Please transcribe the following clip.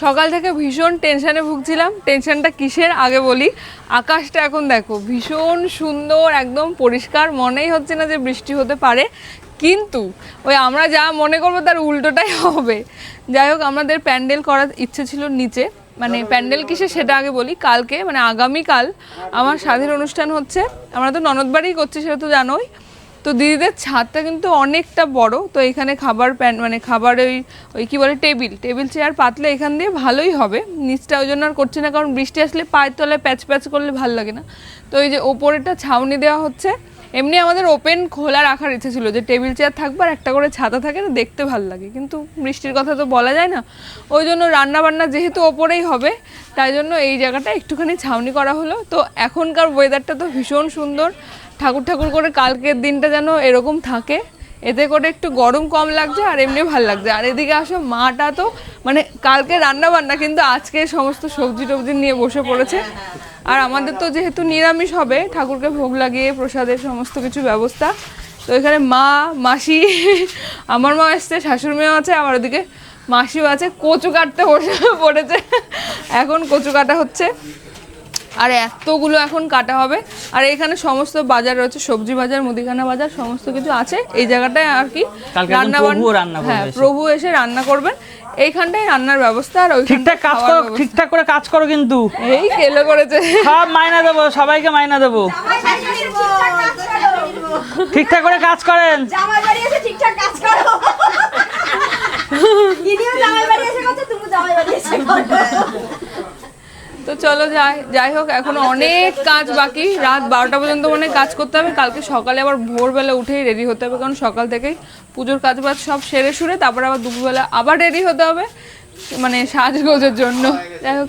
সকাল থেকে ভীষণ টেনশনে ভুগছিলাম। টেনশনটা কিসের আগে বলি, আকাশটা এখন দেখো ভীষণ সুন্দর, একদম পরিষ্কার, মনেই হচ্ছে না যে বৃষ্টি হতে পারে, কিন্তু ওই আমরা যা মনে করবো তার উল্টোটাই হবে। যাই হোক, আমাদের প্যান্ডেল করার ইচ্ছে ছিল নিচে, মানে প্যান্ডেল কিসে সেটা আগে বলি। কালকে মানে আগামীকাল আমার স্বাধীন অনুষ্ঠান হচ্ছে, আমরা তো ননদ বাড়িই করছি সেটা তো জানোই। তো দিদিদের ছাদটা কিন্তু অনেকটা বড়, তো এখানে খাবার মানে খাবার ওই কী বলে টেবিল চেয়ার পাতলে এখান দিয়ে ভালোই হবে। নিচটা ওই জন্য আর করছি না, কারণ বৃষ্টি আসলে পায়ের তলায় প্যাচ প্যাচ করলে ভালো লাগে না। তো এই যে ওপরেটা ছাউনি দেওয়া হচ্ছে। এমনি আমাদের ওপেন খোলা রাখার ইচ্ছে ছিল, যে টেবিল চেয়ার থাকবে আর একটা করে ছাতা থাকে, না দেখতে ভালো লাগে, কিন্তু বৃষ্টির কথা তো বলা যায় না। ওই জন্য রান্নাবান্না যেহেতু ওপরেই হবে, তাই জন্য এই জায়গাটা একটুখানি ছাউনি করা হলো। তো এখনকার ওয়েদারটা তো ভীষণ সুন্দর, ঠাকুর করে কালকের দিনটা যেন এরকম থাকে, এতে করে একটু গরম কম লাগছে আর এমনি ভালো লাগছে। আর এদিকে আসো, মাটা তো মানে কালকে রান্না বান্না, কিন্তু আজকে সমস্ত সবজি টবজি নিয়ে বসে পড়েছে। আর আমাদের তো যেহেতু নিরামিষ হবে, ঠাকুরকে ভোগ লাগিয়ে প্রসাদের সমস্ত কিছু ব্যবস্থা। তো এখানে মা, মাসি, আমার মা এসছে, শাশুড়ি মেয়েও আছে, আবার ওদিকে মাসিও আছে, কচু কাটতে বসে পড়েছে। এখন কচু কাটা হচ্ছে, আর এতগুলো এখন কাটা হবে। আর এখানে সমস্ত বাজার রয়েছে, সবজি বাজার, মুদিখানা বাজার, সমস্ত কিছু আছে এই জায়গাটায় আর কি। রান্না, হ্যাঁ, প্রভু এসে রান্না করবেন এইখানটায়, রান্নার ব্যবস্থা। আর ওই ঠিকঠাক করে কাজ করো, কিন্তু এই কেলো করেছে, সব মাইনা দেবো, সবাইকে মাইনা দেবো, ঠিকঠাক করে কাজ করেন। তো চলো যাই হোক, এখনো অনেক কাজ বাকি। রাত 12টা পর্যন্ত মনে কাজ করতে হবে। কালকে সকালে আবার ভোরবেলা উঠেই রেডি হতে হবে, কারণ সকাল থেকেই পুজোর কাজ বাজ সব সেরে সুরে তারপর আবার দুপুরবেলা আবার রেডি হতে হবে, মানে সাজগোজের জন্য। যাই হোক।